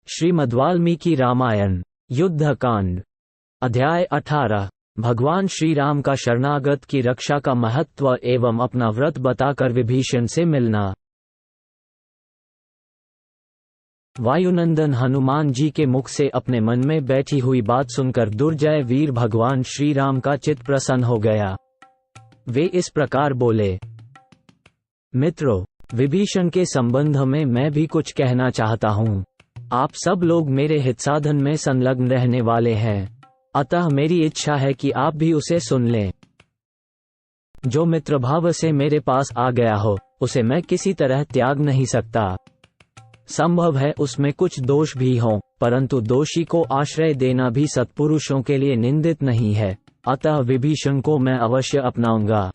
श्रीमद्वाल्मीकि रामायण युद्धकांड अध्याय 18। भगवान श्री राम का शरणागत की रक्षा का महत्व एवं अपना व्रत बताकर विभीषण से मिलना। वायुनंदन हनुमान जी के मुख से अपने मन में बैठी हुई बात सुनकर दुर्जय वीर भगवान श्री राम का चित्त प्रसन्न हो गया। वे इस प्रकार बोले, मित्रों, विभीषण के संबंध में मैं भी कुछ कहना चाहता हूँ। आप सब लोग मेरे हित साधन में संलग्न रहने वाले हैं, अतः मेरी इच्छा है कि आप भी उसे सुन लें। जो मित्र भाव से मेरे पास आ गया हो, उसे मैं किसी तरह त्याग नहीं सकता। संभव है उसमें कुछ दोष भी हों, परंतु दोषी को आश्रय देना भी सत्पुरुषों के लिए निंदित नहीं है, अतः विभीषण को मैं अवश्य अपनाऊंगा।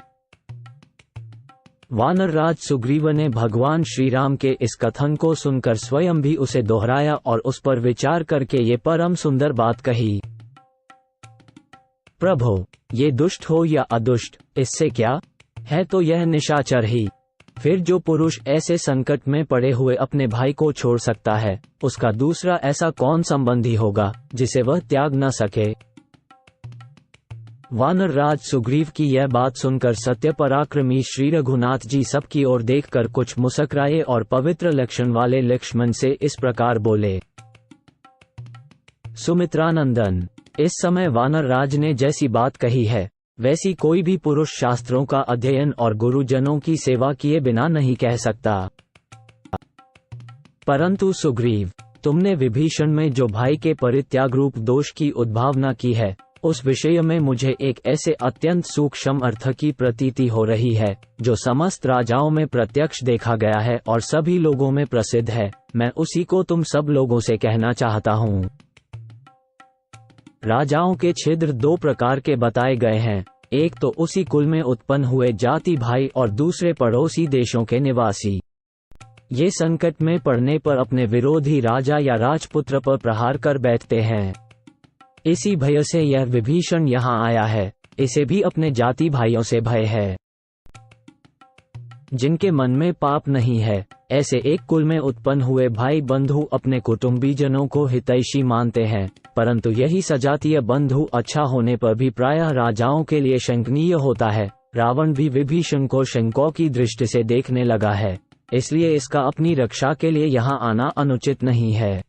वानरराज सुग्रीव ने भगवान श्री राम के इस कथन को सुनकर स्वयं भी उसे दोहराया और उस पर विचार करके ये परम सुंदर बात कही। प्रभो, ये दुष्ट हो या अदुष्ट, इससे क्या है, तो यह निशाचर ही। फिर जो पुरुष ऐसे संकट में पड़े हुए अपने भाई को छोड़ सकता है, उसका दूसरा ऐसा कौन संबंधी होगा जिसे वह त्याग न सके। वानरराज सुग्रीव की यह बात सुनकर सत्य पराक्रमी श्री रघुनाथ जी सबकी ओर देखकर कुछ मुस्कुराए और पवित्र लक्षण वाले लक्ष्मण से इस प्रकार बोले, सुमित्रानंदन, इस समय वानरराज ने जैसी बात कही है, वैसी कोई भी पुरुष शास्त्रों का अध्ययन और गुरुजनों की सेवा किए बिना नहीं कह सकता। परंतु सुग्रीव, तुमने विभीषण में जो भाई के परित्याग रूप दोष की उद्भावना की है, उस विषय में मुझे एक ऐसे अत्यंत सूक्ष्म अर्थ की प्रतीति हो रही है, जो समस्त राजाओं में प्रत्यक्ष देखा गया है और सभी लोगों में प्रसिद्ध है। मैं उसी को तुम सब लोगों से कहना चाहता हूँ। राजाओं के छिद्र दो प्रकार के बताए गए हैं, एक तो उसी कुल में उत्पन्न हुए जाति भाई और दूसरे पड़ोसी देशों के निवासी। ये संकट में पड़ने पर अपने विरोधी राजा या राजपुत्र पर प्रहार कर बैठते हैं। इसी भय से यह विभीषण यहाँ आया है। इसे भी अपने जाति भाइयों से भय है। जिनके मन में पाप नहीं है, ऐसे एक कुल में उत्पन्न हुए भाई बंधु अपने कुटुंबीजनों को हितैषी मानते हैं, परंतु यही सजातीय बंधु अच्छा होने पर भी प्रायः राजाओं के लिए शंकनीय होता है। रावण भी विभीषण को शंकों की दृष्टि से देखने लगा है, इसलिए इसका अपनी रक्षा के लिए यहाँ आना अनुचित नहीं है।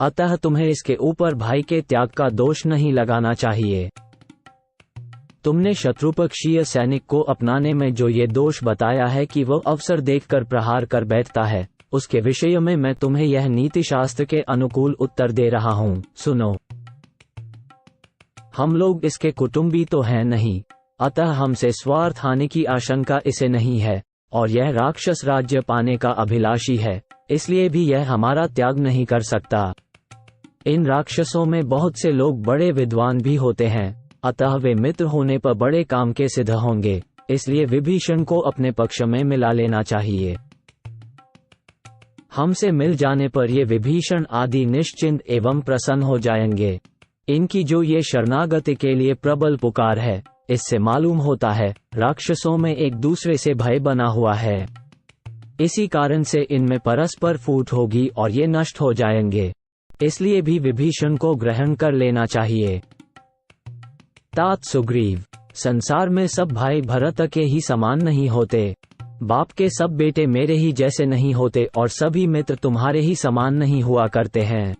अतः तुम्हें इसके ऊपर भाई के त्याग का दोष नहीं लगाना चाहिए। तुमने शत्रुपक्षीय सैनिक को अपनाने में जो ये दोष बताया है कि वह अवसर देखकर प्रहार कर बैठता है, उसके विषय में मैं तुम्हें यह नीति शास्त्र के अनुकूल उत्तर दे रहा हूँ। सुनो, हम लोग इसके कुटुंबी तो हैं नहीं, अतः हमसे स्वार्थ हानि की आशंका इसे नहीं है, और यह राक्षस राज्य पाने का अभिलाषी है, इसलिए भी यह हमारा त्याग नहीं कर सकता। इन राक्षसों में बहुत से लोग बड़े विद्वान भी होते हैं, अतः वे मित्र होने पर बड़े काम के सिद्ध होंगे, इसलिए विभीषण को अपने पक्ष में मिला लेना चाहिए। हमसे मिल जाने पर ये विभीषण आदि निश्चिंत एवं प्रसन्न हो जाएंगे। इनकी जो ये शरणागति के लिए प्रबल पुकार है, इससे मालूम होता है राक्षसों में एक दूसरे से भय बना हुआ है। इसी कारण से इनमें परस्पर फूट होगी और ये नष्ट हो जाएंगे, इसलिए भी विभीषण को ग्रहण कर लेना चाहिए। तात सुग्रीव, संसार में सब भाई भरत के ही समान नहीं होते, बाप के सब बेटे मेरे ही जैसे नहीं होते, और सभी मित्र तुम्हारे ही समान नहीं हुआ करते हैं।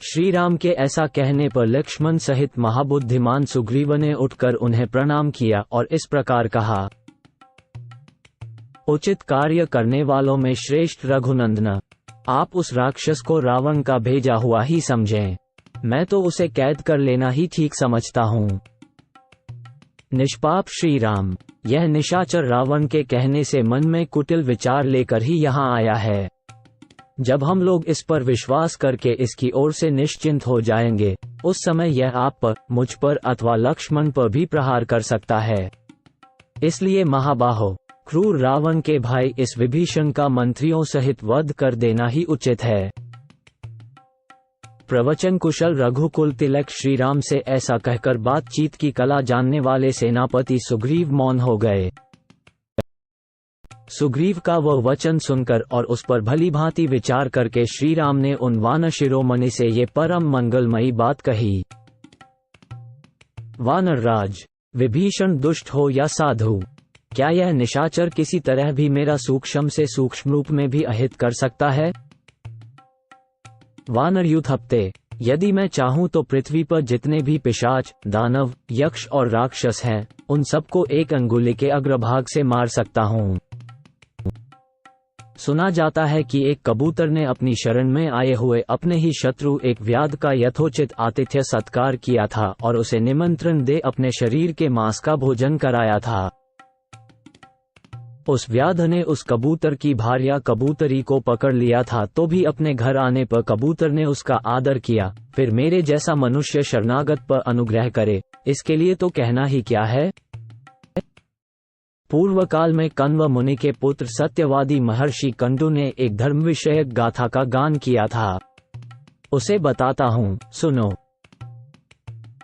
श्री राम के ऐसा कहने पर लक्ष्मण सहित महाबुद्धिमान सुग्रीव ने उठकर उन्हें प्रणाम किया और इस प्रकार कहा, उचित कार्य करने वालों में श्रेष्ठ रघुनंदन, आप उस राक्षस को रावण का भेजा हुआ ही समझें। मैं तो उसे कैद कर लेना ही ठीक समझता हूँ। निष्पाप श्री राम, यह निशाचर रावण के कहने से मन में कुटिल विचार लेकर ही यहाँ आया है। जब हम लोग इस पर विश्वास करके इसकी ओर से निश्चिंत हो जाएंगे, उस समय यह आप पर, मुझ पर अथवा लक्ष्मण पर भी प्रहार कर सकता है। इसलिए महाबाहो, क्रूर रावण के भाई इस विभीषण का मंत्रियों सहित वध कर देना ही उचित है। प्रवचन कुशल रघुकुल तिलक श्री राम से ऐसा कहकर बातचीत की कला जानने वाले सेनापति सुग्रीव मौन हो गए। सुग्रीव का वह वचन सुनकर और उस पर भली भांति विचार करके श्री राम ने उन वानर शिरोमणि से ये परम मंगलमयी बात कही। वानरराज, विभीषण दुष्ट हो या साधु, क्या यह निशाचर किसी तरह भी मेरा सूक्ष्म से सूक्ष्म रूप में भी अहित कर सकता है? वानर युथप्ते, यदि मैं चाहूं तो पृथ्वी पर जितने भी पिशाच, दानव, यक्ष और राक्षस हैं, उन सबको एक अंगुली के अग्रभाग से मार सकता हूं। सुना जाता है कि एक कबूतर ने अपनी शरण में आए हुए अपने ही शत्रु एक व्याध का यथोचित आतिथ्य सत्कार किया था और उसे निमंत्रण दे अपने शरीर के मांस का भोजन कराया था। उस व्याध ने उस कबूतर की भार्या कबूतरी को पकड़ लिया था, तो भी अपने घर आने पर कबूतर ने उसका आदर किया। फिर मेरे जैसा मनुष्य शरणागत पर अनुग्रह करे, इसके लिए तो कहना ही क्या है। पूर्व काल में कण्व मुनि के पुत्र सत्यवादी महर्षि कंडू ने एक धर्म विषयक गाथा का गान किया था। उसे बताता हूँ, सुनो।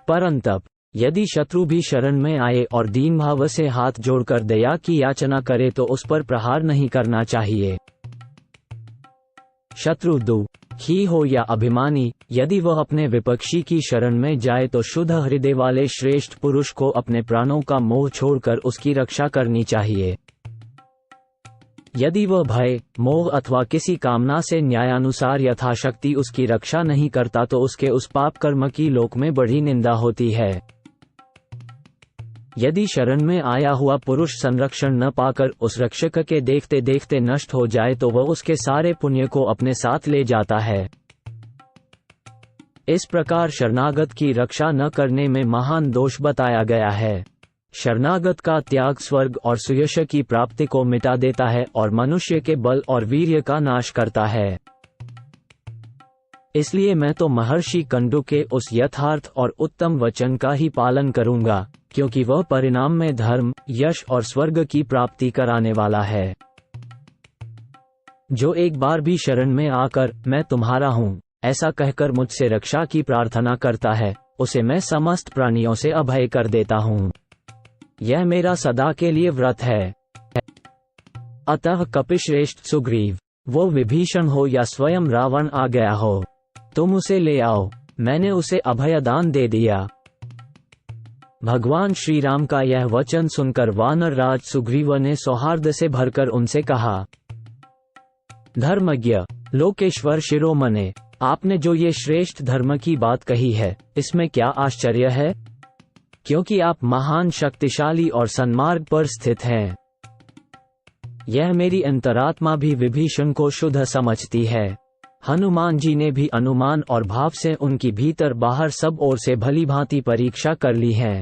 परंतप, यदि शत्रु भी शरण में आए और दीन भाव से हाथ जोड़कर दया की याचना करे तो उस पर प्रहार नहीं करना चाहिए। शत्रु दुखी हो या अभिमानी, यदि वह अपने विपक्षी की शरण में जाए तो शुद्ध हृदय वाले श्रेष्ठ पुरुष को अपने प्राणों का मोह छोड़कर उसकी रक्षा करनी चाहिए। यदि वह भय, मोह अथवा किसी कामना से न्यायानुसार यथाशक्ति उसकी रक्षा नहीं करता तो उसके उस पाप कर्म की लोक में बड़ी निंदा होती है। यदि शरण में आया हुआ पुरुष संरक्षण न पाकर उस रक्षक के देखते देखते नष्ट हो जाए तो वह उसके सारे पुण्य को अपने साथ ले जाता है। इस प्रकार शरणागत की रक्षा न करने में महान दोष बताया गया है। शरणागत का त्याग स्वर्ग और सुयश की प्राप्ति को मिटा देता है और मनुष्य के बल और वीर्य का नाश करता है। इसलिए मैं तो महर्षि कंडू के उस यथार्थ और उत्तम वचन का ही पालन करूंगा, क्योंकि वह परिणाम में धर्म, यश और स्वर्ग की प्राप्ति कराने वाला है। जो एक बार भी शरण में आकर मैं तुम्हारा हूँ ऐसा कहकर मुझसे रक्षा की प्रार्थना करता है, उसे मैं समस्त प्राणियों से अभय कर देता हूँ। यह मेरा सदा के लिए व्रत है। अतः कपिश्रेष्ठ सुग्रीव, वो विभीषण हो या स्वयं रावण आ गया हो, तुम उसे ले आओ। मैंने उसे अभयदान दे दिया। भगवान श्री राम का यह वचन सुनकर वानर राज सुग्रीव ने सौहार्द से भरकर उनसे कहा, धर्मज्ञ, लोकेश्वर शिरोमणे, आपने जो ये श्रेष्ठ धर्म की बात कही है, इसमें क्या आश्चर्य है? क्योंकि आप महान शक्तिशाली और सन्मार्ग पर स्थित हैं। यह मेरी अंतरात्मा भी विभीषण को शुद्ध समझती है। हनुमान जी ने भी अनुमान और भाव से उनकी भीतर बाहर सब ओर से भली भांति परीक्षा कर ली है।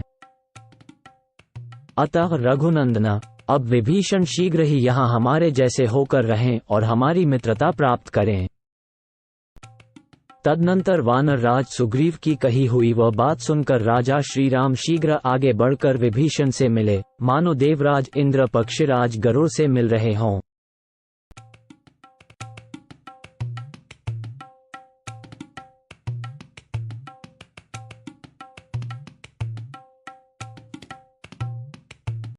अतः रघुनंदन, अब विभीषण शीघ्र ही यहाँ हमारे जैसे होकर रहें और हमारी मित्रता प्राप्त करें। तदनंतर वानर राज सुग्रीव की कही हुई वह बात सुनकर राजा श्री राम शीघ्र आगे बढ़कर विभीषण से मिले, मानो देवराज इंद्र पक्षीराज गरुड़ से मिल रहे हों।